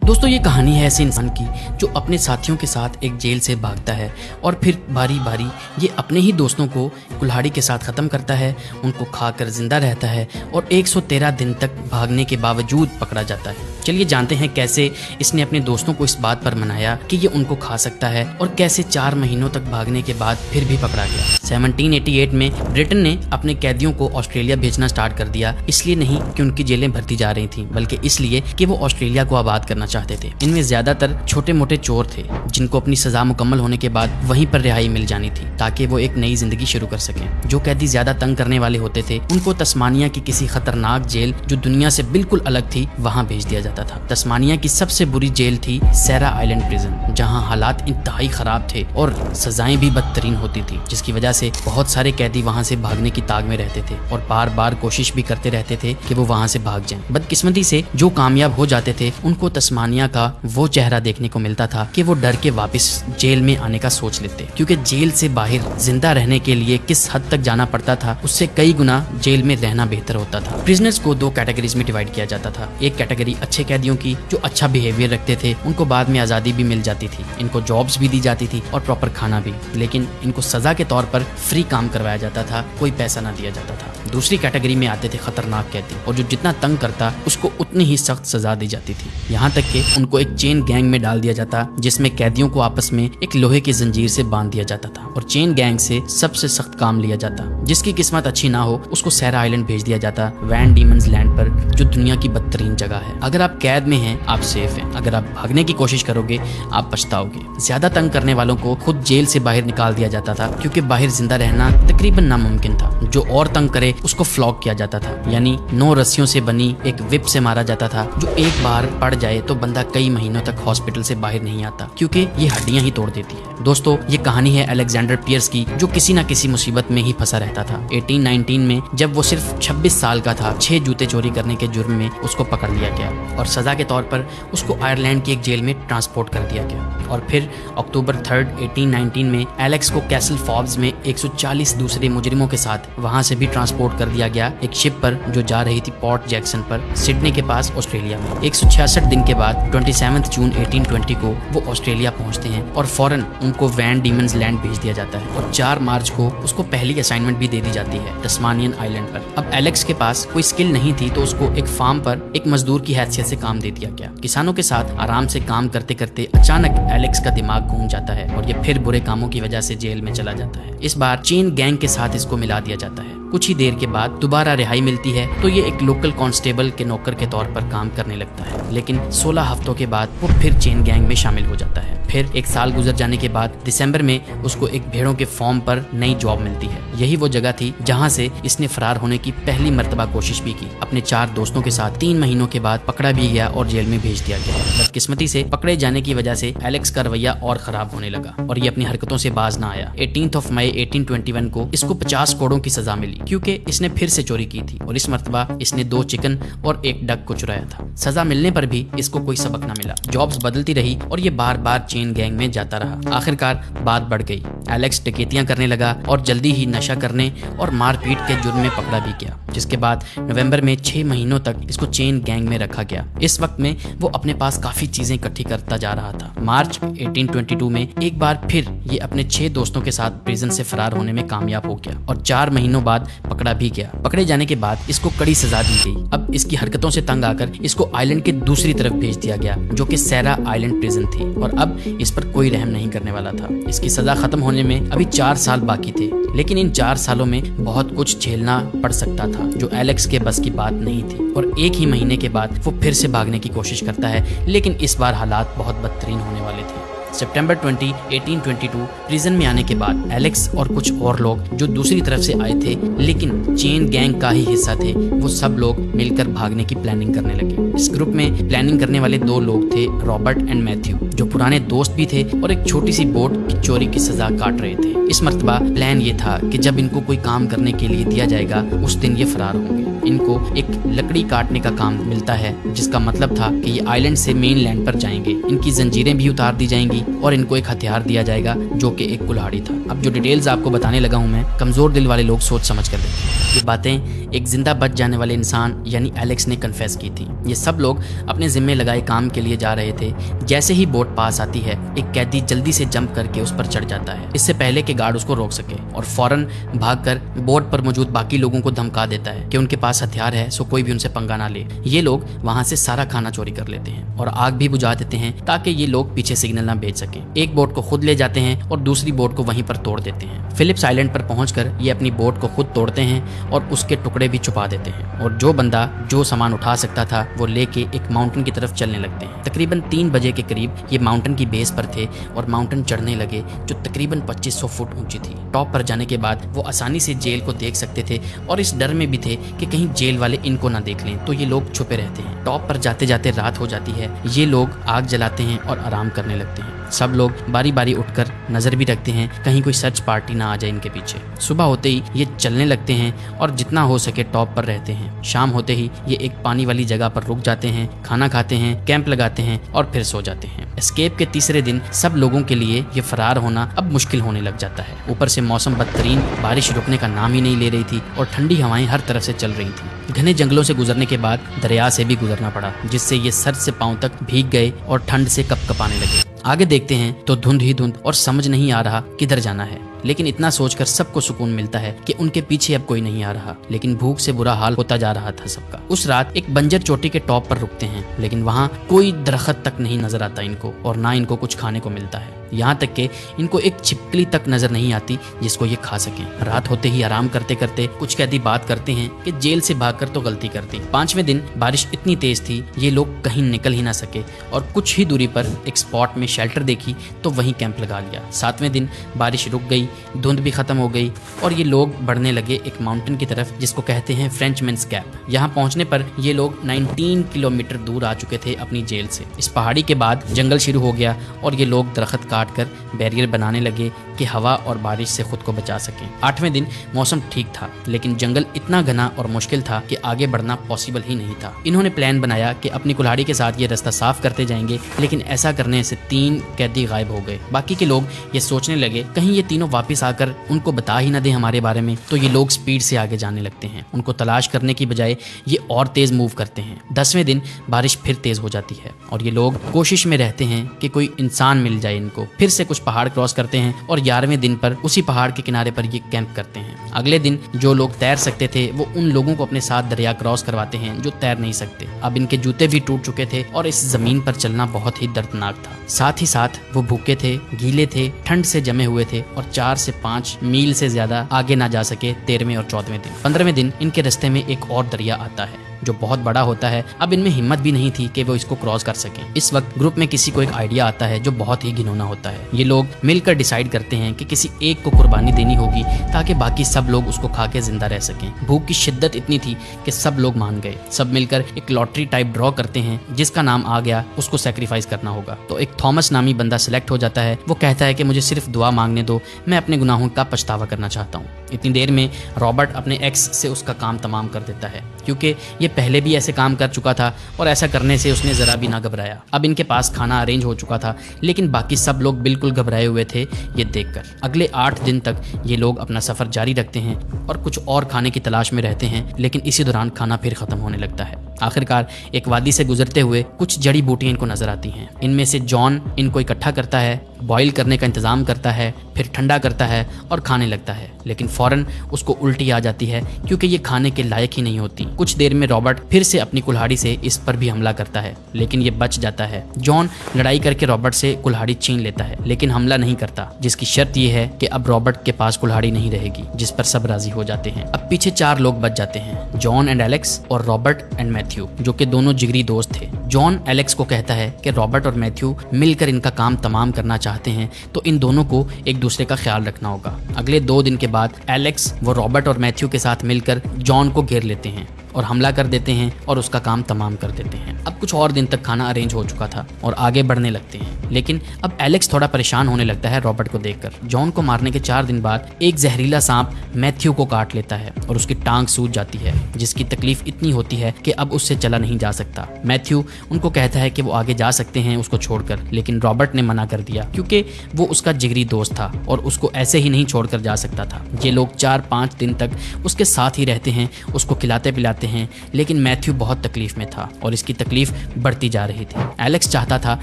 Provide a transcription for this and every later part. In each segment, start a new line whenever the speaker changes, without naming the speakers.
दोस्तों ये कहानी है ऐसे इंसान की जो अपने साथियों के साथ एक जेल से भागता है और फिर बारी बारी ये अपने ही दोस्तों को कुल्हाड़ी के साथ ख़त्म करता है, उनको खाकर जिंदा रहता है और 113 दिन तक भागने के बावजूद पकड़ा जाता है। चलिए जानते हैं कैसे इसने अपने दोस्तों को इस बात पर मनाया कि ये उनको खा सकता है और कैसे 4 महीनों तक भागने के बाद फिर भी पकड़ा गया। 1788 में ब्रिटेन ने अपने कैदियों को ऑस्ट्रेलिया भेजना स्टार्ट कर दिया, इसलिए नहीं कि उनकी जेलें भरती जा रही थी, बल्कि इसलिए कि वो ऑस्ट्रेलिया को आबाद करना चाहते थे। इनमें ज्यादातर छोटे मोटे चोर थे जिनको अपनी सजा मुकम्मल होने के बाद वहीं पर रिहाई मिल जानी थी ताकि वो एक नई जिंदगी शुरू कर सकें। जो कैदी ज्यादा तंग करने वाले होते थे उनको तस्मानिया की किसी खतरनाक जेल जो दुनिया से बिल्कुल अलग थी वहां भेज दिया जाता था। तस्मानिया की सबसे बुरी जेल थी सैरा आइलैंड प्रिजन, जहां हालात इंतहाई खराब थे और सजाएं भी बदतरीन होती थी, जिसकी वजह से बहुत सारे कैदी वहां से भागने की ताक में रहते थे और बार बार कोशिश भी करते रहते थे कि वो वहां से भाग जाएं। बदकिस्मती से जो कामयाब हो जाते थे उनको तस्मानिया का वो चेहरा देखने को मिलता था कि वो डर के वापस जेल में आने का सोच लेते, क्योंकि जेल से बाहर जिंदा रहने के लिए किस हद तक जाना पड़ता था उससे कई गुना जेल में रहना बेहतर होता था। प्रिजनर्स को 2 कैटेगरीज में डिवाइड किया जाता था। एक कैटेगरी अच्छे कैदियों की जो अच्छा बिहेवियर रखते थे, उनको बाद में आज़ादी भी मिल जाती थी, इनको जॉब्स भी दी जाती थी और प्रॉपर खाना भी, लेकिन इनको सजा के तौर पर फ्री काम करवाया जाता था, कोई पैसा ना दिया जाता था। दूसरी कैटेगरी में आते थे खतरनाक कैदी और जो जितना तंग करता उसको उतनी ही सख्त सजा दी जाती थी, यहाँ तक कि उनको एक चेन गैंग में डाल दिया जाता जिसमें कैदियों को आपस में एक लोहे की जंजीर से बांध दिया जाता था और चेन गैंग से सबसे सख्त काम लिया जाता। जिसकी किस्मत अच्छी ना हो उसको सैरा आइलैंड भेज दिया जाता, वैन डीमंस लैंड पर, जो दुनिया की बदतरीन जगह है। अगर आप कैद में हैं आप सेफ हैं, अगर आप भागने की कोशिश करोगे आप पछताओगे। ज्यादा तंग करने वालों को खुद जेल से बाहर निकाल दिया जाता था क्योंकि बाहर जिंदा रहना तकरीबन नामुमकिन था। जो और तंग करे उसको फ्लॉग किया जाता था, यानी 9 रस्सियों से बनी एक विप से मारा जाता था, जो एक बार पड़ जाए तो बंदा कई महीनों तक हॉस्पिटल से बाहर नहीं आता क्योंकि ये हड्डियां ही तोड़ देती है। दोस्तों ये कहानी है अलेक्जेंडर पियर्स की, जो किसी न किसी मुसीबत में ही फंसा रहता था। 1819 में जब वो सिर्फ 26 साल का था, 6 जूते चोरी करने के जुर्म में उसको पकड़ लिया गया और सजा के तौर पर उसको आयरलैंड की एक जेल में ट्रांसपोर्ट कर दिया गया। और फिर अक्टूबर 3, 1819 में एलेक्स को कैसल फॉब्स में 140 दूसरे मुजरिमों के साथ वहां से भी ट्रांसपोर्ट कर दिया गया एक शिप पर जो जा रही थी पोर्ट जैक्सन पर, सिडनी के पास ऑस्ट्रेलिया में। 166 दिन के बाद 27 जून 1820 को वो ऑस्ट्रेलिया पहुंचते हैं और फौरन उनको वैन डीमंस लैंड भेज दिया जाता है और 4 मार्च को उसको पहली असाइनमेंट भी दे दी जाती है तस्मानियन आइलैंड पर। अब एलेक्स के पास कोई स्किल नहीं थी तो उसको एक फार्म पर एक मजदूर की हैसियत से काम दे दिया गया। किसानों के साथ आराम से काम करते करते अचानक एलेक्स का दिमाग घूम जाता है और ये फिर बुरे कामों की वजह से जेल में चला जाता है। इस बार चेन गैंग के साथ इसको मिला दिया जाता है। कुछ ही देर के बाद दोबारा रिहाई मिलती है तो ये एक लोकल कांस्टेबल के नौकर के तौर पर काम करने लगता है, लेकिन 16 हफ्तों के बाद वो फिर चेन गैंग में शामिल हो जाता है। फिर 1 साल गुजर जाने के बाद दिसंबर में उसको एक भेड़ों के फार्म पर नई जॉब मिलती है। यही वो जगह थी जहां से इसने फरार होने की पहली मर्तबा कोशिश भी की। अपने 4 दोस्तों के साथ 3 महीनों के बाद पकड़ा भी गया और जेल में भेज दिया गया। बदकिस्मती से पकड़े जाने की वजह से एलेक्स का रवैया और खराब होने लगा और ये अपनी हरकतों से बाज ना आया। 18 मई 1821 को इसको 50 कोड़ों की सजा मिली क्योंकि इसने फिर से चोरी की थी और इस मर्तबा इसने 2 चिकन और 1 डक को चुराया था। सजा मिलने पर भी इसको कोई सबक न मिला। जॉब्स बदलती रही और ये बार बार चेन गैंग में जाता रहा। आखिरकार बात बढ़ गई, एलेक्स डकैतियां करने लगा और जल्दी ही नशा करने और मारपीट के जुर्म में पकड़ा भी गया, जिसके बाद नवंबर में 6 महीनों तक इसको चेन गैंग में रखा गया। इस वक्त में वो अपने पास काफी चीजें इकट्ठी करता जा रहा था। मार्च 1822 में एक बार फिर ये अपने 6 दोस्तों के साथ प्रिजन से फरार होने में कामयाब हो गया और 4 महीनों बाद पकड़ा भी गया। पकड़े जाने के बाद इसको कड़ी सजा दी गई। अब इसकी हरकतों से तंग आकर इसको आइलैंड के दूसरी तरफ भेज दिया गया जो कि सैरा आइलैंड प्रिजन थी और अब इस पर कोई रहम नहीं करने वाला था। इसकी सजा खत्म होने में अभी 4 साल बाकी थे, लेकिन इन 4 सालों में बहुत कुछ झेलना पड़ सकता था जो एलेक्स के बस की बात नहीं थी। और 1 ही महीने के बाद वो फिर से भागने की कोशिश करता है, लेकिन इस बार हालात बहुत बदतरीन होने वाले थे। सितंबर 20, 1822 प्रिजन में आने के बाद एलेक्स और कुछ और लोग जो दूसरी तरफ से आए थे लेकिन चेन गैंग का ही हिस्सा थे, वो सब लोग मिलकर भागने की प्लानिंग करने लगे। इस ग्रुप में प्लानिंग करने वाले 2 लोग थे, रॉबर्ट एंड मैथ्यू, जो पुराने दोस्त भी थे और एक छोटी सी बोट की चोरी की सजा काट रहे थे। इस मर्तबा प्लान ये था कि जब इनको कोई काम करने के लिए दिया जाएगा उस दिन ये फरार होंगे। इनको एक लकड़ी काटने का काम मिलता है, जिसका मतलब था कि ये आइलैंड से मेन लैंड पर जाएंगे। इनकी जंजीरें भी उतार दी जाएंगी जाएगी और इनको एक हथियार दिया जाएगा जो कि एक कुल्हाड़ी था। अब जो डिटेल्स आपको बताने लगा हूँ मैं, कमजोर दिल वाले लोग सोच समझ कर देखें। ये बातें एक जिंदा बच जाने वाले इंसान यानी एलेक्स ने कन्फेस की थी। ये सब लोग अपने जिम्मे लगाए काम के लिए जा रहे थे। जैसे ही बोट पास आती है, एक कैदी जल्दी से जंप करके उस पर चढ़ जाता है, इससे पहले कि गार्ड उसको रोक सके, और फौरन भागकर बोट पर मौजूद बाकी लोगों को धमका देता है कि उनके पास हथियार है, सो कोई भी उनसे पंगा ना ले। ये लोग वहां से सारा खाना चोरी कर लेते हैं और आग भी बुझा देते हैं ताकि ये लोग पीछे सिग्नल ना भेज सके। एक बोट को खुद ले जाते हैं और दूसरी बोट को वहीं पर तोड़ देते हैं। फिलिप्स आइलैंड पर पहुंचकर ये अपनी बोट को खुद तोड़ते हैं और उसके टुकड़े भी छुपा देते हैं, और जो बंदा जो सामान उठा सकता था वो लेके एक माउंटेन की तरफ चलने लगते हैं। तकरीबन 3 बजे के करीब ये माउंटेन की बेस पर थे और माउंटेन चढ़ने लगे जो तकरीबन 2500 फुट ऊंची थी। टॉप पर जाने के बाद वो आसानी से जेल को देख सकते थे और इस डर में भी थे कि कहीं जेल वाले इनको ना देख लें, तो ये लोग छुपे रहते हैं। टॉप पर जाते जाते रात हो जाती है। ये लोग आग जलाते हैं और आराम करने लगते हैं। सब लोग बारी बारी उठकर नजर भी रखते हैं कहीं कोई सर्च पार्टी ना आ जाए इनके पीछे। सुबह होते ही ये चलने लगते हैं और जितना हो सके टॉप पर रहते हैं। शाम होते ही ये एक पानी वाली जगह पर रुक जाते हैं, खाना खाते हैं, कैंप लगाते हैं और फिर सो जाते हैं। एस्केप के तीसरे दिन सब लोगों के लिए ये फरार होना अब मुश्किल होने लग जाता है। ऊपर से मौसम बदतरीन, बारिश रुकने का नाम ही नहीं ले रही थी और ठंडी हवाएं हर तरफ से चल रही थी। घने जंगलों से गुजरने के बाद दरिया से भी गुजरना पड़ा, जिससे ये सर से पांव तक भीग गए और ठंड से कपकपाने लगे। आगे देखते हैं तो धुंध ही धुंध और समझ नहीं आ रहा किधर जाना है, लेकिन इतना सोचकर सबको सुकून मिलता है कि उनके पीछे अब कोई नहीं आ रहा। लेकिन भूख से बुरा हाल होता जा रहा था सबका। उस रात एक बंजर चोटी के टॉप पर रुकते हैं, लेकिन वहाँ कोई दरख्त तक नहीं नजर आता इनको, और ना इनको कुछ खाने को मिलता है। यहाँ तक कि इनको एक छिपकली तक नजर नहीं आती जिसको ये खा सकें। रात होते ही आराम करते करते कुछ कैदी बात करते हैं कि जेल से भागकर तो गलती कर दी। 5वें दिन बारिश इतनी तेज थी ये लोग कहीं निकल ही ना सके और कुछ ही दूरी पर एक स्पॉट में शेल्टर देखी तो वहीं कैंप लगा लिया। 7वें दिन बारिश रुक गई, धुंध भी खत्म हो गई और ये लोग बढ़ने लगे एक माउंटेन की तरफ जिसको कहते हैं फ्रेंचमैन्स गैप। यहाँ पहुंचने पर ये लोग 19 किलोमीटर दूर आ चुके थे अपनी जेल से। इस पहाड़ी के बाद जंगल शुरू हो गया और ये लोग दरख्त काट कर बैरियर बनाने लगे कि हवा और बारिश से खुद को बचा सकें। 8वें दिन मौसम ठीक था, लेकिन जंगल इतना घना और मुश्किल था कि आगे बढ़ना पॉसिबल ही नहीं था। इन्होंने प्लान बनाया कि अपनी कुल्हाड़ी के साथ ये रास्ता साफ करते जाएंगे, लेकिन ऐसा करने से 3 कैदी गायब हो गए। बाकी के लोग ये सोचने लगे कहीं ये तीनों वापस आकर उनको बता ही ना दे हमारे बारे में, तो ये लोग स्पीड से आगे जाने लगते हैं। उनको तलाश करने की बजाय ये और तेज मूव करते हैं। 10वें दिन बारिश फिर तेज हो जाती है और ये लोग कोशिश में रहते हैं कि कोई इंसान मिल जाए इनको। फिर से कुछ पहाड़ क्रॉस करते हैं और 11वें दिन पर उसी पहाड़ के किनारे पर ये कैंप करते हैं। अगले दिन जो लोग तैर सकते थे वो उन लोगों को अपने साथ दरिया क्रॉस करवाते हैं जो तैर नहीं सकते। अब इनके जूते भी टूट चुके थे और इस जमीन पर चलना बहुत ही दर्दनाक था। साथ ही साथ वो भूखे थे, गीले थे, ठंड से जमे हुए थे और 4 से 5 मील से ज्यादा आगे ना जा सके 13वें और 14वें दिन। 15वें दिन इनके रास्ते में एक और दरिया आता है जो बहुत बड़ा होता है। अब इनमें हिम्मत भी नहीं थी कि वो इसको क्रॉस कर सकें। इस वक्त ग्रुप में किसी को एक आइडिया आता है जो बहुत ही घिनौना होता है। ये लोग मिलकर डिसाइड करते हैं कि किसी एक को कुर्बानी देनी होगी ताकि बाकी सब लोग उसको खा के जिंदा रह सकें। भूख की शिद्दत इतनी थी कि सब लोग मान गए। सब मिलकर एक लॉटरी टाइप ड्रॉ करते हैं, जिसका नाम आ गया उसको सैक्रिफाइस करना होगा। तो एक थॉमस नामी बंदा सिलेक्ट हो जाता है। वो कहता है कि मुझे सिर्फ दुआ मांगने दो, मैं अपने गुनाहों का पछतावा करना चाहता हूँ। इतनी देर में रॉबर्ट अपने एक्स से उसका काम तमाम कर देता है, क्योंकि ये पहले भी ऐसे काम कर चुका था और ऐसा करने से उसने जरा भी ना घबराया। अब इनके पास खाना अरेंज हो चुका था, लेकिन बाकी सब लोग बिल्कुल घबराए हुए थे ये देखकर। अगले 8 दिन तक ये लोग अपना सफर जारी रखते हैं और कुछ और खाने की तलाश में रहते हैं, लेकिन इसी दौरान खाना फिर खत्म होने लगता है। आखिरकार एक वादी से गुजरते हुए कुछ जड़ी बूटियां इनको नजर आती हैं। इनमें से जॉन इनको इकट्ठा करता है, बॉईल करने का इंतजाम करता है, फिर ठंडा करता है और खाने लगता है, लेकिन फौरन उसको उल्टी आ जाती है क्योंकि ये खाने के लायक ही नहीं होती। कुछ देर में रॉबर्ट फिर से अपनी कुल्हाड़ी से इस पर भी हमला करता है, लेकिन ये बच जाता है। जॉन लड़ाई करके रॉबर्ट से कुल्हाड़ी छीन लेता है, लेकिन हमला नहीं करता, जिसकी शर्त ये है कि अब रॉबर्ट के पास कुल्हाड़ी नहीं रहेगी, जिस पर सब राजी हो जाते हैं। अब पीछे 4 लोग बच जाते हैं, जॉन एंड एलेक्स और रॉबर्ट एंड मैथ्यू, जो कि दोनों जिगरी दोस्त थे। जॉन एलेक्स को कहता है कि रॉबर्ट और मैथ्यू मिलकर इनका काम तमाम करना चाहते हैं, तो इन दोनों को एक दूसरे का ख्याल रखना होगा। अगले 2 दिन के बाद एलेक्स वो रॉबर्ट और मैथ्यू के साथ मिलकर जॉन को घेर लेते हैं और हमला कर देते हैं और उसका काम तमाम कर देते हैं। अब कुछ और दिन तक खाना अरेंज हो चुका था और आगे बढ़ने लगते हैं, लेकिन अब एलेक्स थोड़ा परेशान होने लगता है रॉबर्ट को देखकर। जॉन को मारने के 4 दिन बाद एक जहरीला सांप मैथ्यू को काट लेता है और उसकी टांग सूज जाती है, जिसकी तकलीफ इतनी होती है कि अब उससे चला नहीं जा सकता। मैथ्यू उनको कहता है कि वो आगे जा सकते हैं उसको छोड़कर, लेकिन रॉबर्ट ने मना कर दिया क्योंकि वो उसका जिगरी दोस्त था और उसको ऐसे ही नहीं छोड़कर जा सकता था। ये लोग 4-5 दिन तक उसके साथ ही रहते हैं, उसको खिलाते पिलाते हैं, लेकिन मैथ्यू बहुत तकलीफ में था और इसकी तकलीफ बढ़ती जा रही थी। एलेक्स चाहता था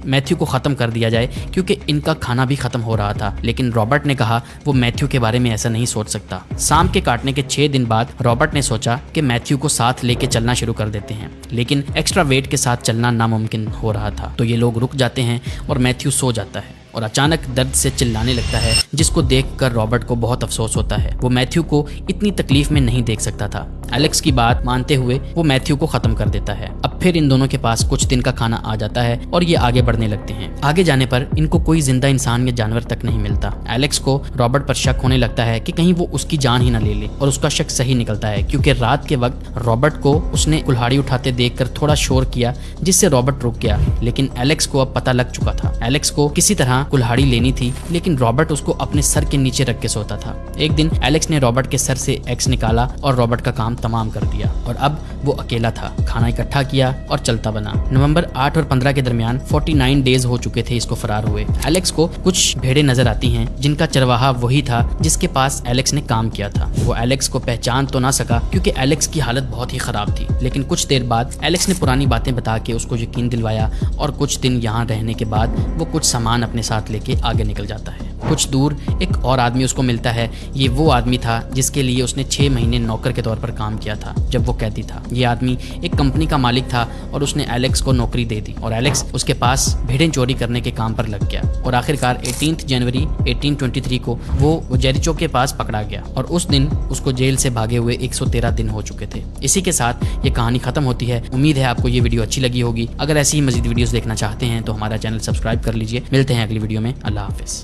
मैथ्यू को ख़त्म कर दिया जाए क्योंकि इनका खाना भी ख़त्म हो रहा था, लेकिन रॉबर्ट ने कहा वो मैथ्यू के बारे में ऐसा नहीं सोच सकता। सांप के काटने के 6 दिन बाद रॉबर्ट ने सोचा कि मैथ्यू को साथ लेके चलना शुरू कर देते हैं, लेकिन एक्स्ट्रा वेट के साथ चलना नामुमकिन हो रहा था। तो ये लोग रुक जाते हैं और मैथ्यू सो जाता है और अचानक दर्द से चिल्लाने लगता है, जिसको देखकर रॉबर्ट को बहुत अफसोस होता है। वो मैथ्यू को इतनी तकलीफ में नहीं देख सकता था। एलेक्स की बात मानते हुए वो मैथ्यू को खत्म कर देता है। अब फिर इन दोनों के पास कुछ दिन का खाना आ जाता है और ये आगे बढ़ने लगते हैं। आगे जाने पर इनको कोई जिंदा इंसान या जानवर तक नहीं मिलता। एलेक्स को रॉबर्ट पर शक होने लगता है कि कहीं वो उसकी जान ही ना ले ले, और उसका शक सही निकलता है क्योंकि रात के वक्त रॉबर्ट को उसने कुल्हाड़ी उठाते देखकर थोड़ा शोर किया, जिससे रॉबर्ट रुक गया, लेकिन एलेक्स को अब पता लग चुका था। एलेक्स को किसी तरह कुल्हाड़ी लेनी थी, लेकिन रॉबर्ट उसको अपने सर के नीचे रख के सोता था। एक दिन एलेक्स ने रॉबर्ट के सर से एक्स निकाला और रॉबर्ट का काम तमाम कर दिया और अब वो अकेला था। खाना इकट्ठा किया और चलता बना। नवंबर 8 और 15 के दरमियान 49 डेज हो चुके थे इसको फरार हुए। एलेक्स को कुछ भेड़ें नजर आती हैं जिनका चरवाहा वही था जिसके पास एलेक्स ने काम किया था। वो एलेक्स को पहचान तो ना सका क्योंकि एलेक्स की हालत बहुत ही खराब थी, लेकिन कुछ देर बाद एलेक्स ने पुरानी बातें बता के उसको यकीन दिलवाया और कुछ दिन यहाँ रहने के बाद वो कुछ सामान अपने साथ लेके आगे निकल जाता है। कुछ दूर एक और आदमी उसको मिलता है। ये वो आदमी था जिसके लिए उसने 6 महीने नौकर के तौर पर काम किया था जब वो कैदी था। ये आदमी एक कंपनी का मालिक था और उसने एलेक्स को नौकरी दे दी और एलेक्स उसके पास भेड़ें चोरी करने के काम पर लग गया और आखिरकार 18 जनवरी 1823 को वो जेरिको के पास पकड़ा गया और उस दिन उसको जेल से भागे हुए 113 दिन हो चुके थे। इसी के साथ ये कहानी खत्म होती है। उम्मीद है आपको ये वीडियो अच्छी लगी होगी। अगर ऐसी ही मजीद वीडियोस देखना चाहते हैं तो हमारा चैनल सब्सक्राइब कर लीजिए। मिलते हैं अगली वीडियो में। अल्लाह हाफिज।